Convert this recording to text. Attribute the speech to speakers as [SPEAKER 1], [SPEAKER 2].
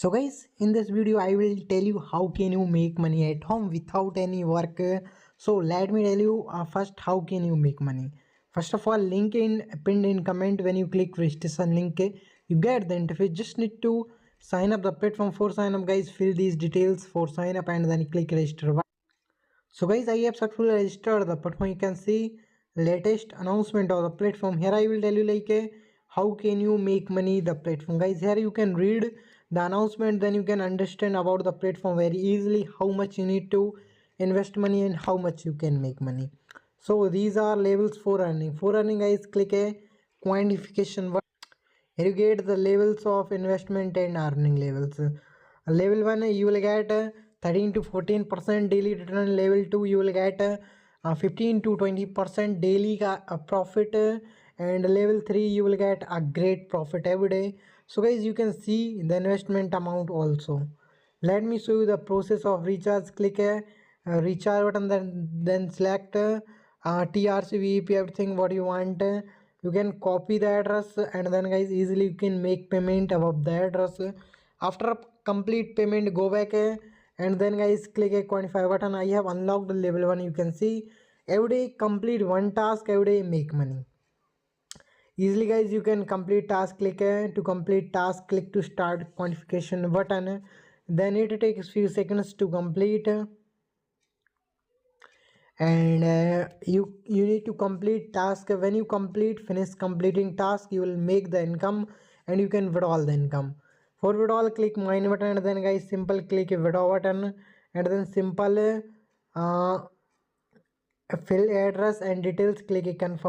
[SPEAKER 1] So guys, in this video I will tell you how can you make money at home without any work. So let me tell you first how can you make money. First of all, link in pinned in comment. When you click registration link, you get the interface. Just need to sign up the platform. For sign up guys, fill these details for sign up and then click register. So guys, I have successfully registered the platform. You can see latest announcement of the platform. Here I will tell you how can you make money the platform. Guys, here you can read the announcement, then you can understand about the platform very easily, how much you need to invest money and how much you can make money. So these are levels for earning. For earning guys, click a quantification. Here you get the levels of investment and earning levels. Level 1 you will get 13 to 14% daily return. Level 2 you will get 15 to 20% daily profit. And level 3 you will get a great profit every day. So guys, you can see the investment amount also. Let me show you the process of recharge. Click a recharge button, then select TRC, VP, everything what you want. You can copy the address and then guys easily you can make payment above the address. After complete payment, go back and then guys click a quantify button. I have unlocked the level 1. You can see every day complete one task, every day make money easily. Guys, you can complete task. Click to complete task, click to start quantification button. Then it takes few seconds to complete. And you need to complete task. When you finish completing task, you will make the income and you can withdraw the income. For withdrawal, click mine button and then guys simple click withdraw button and then simple fill address and details, click confirm.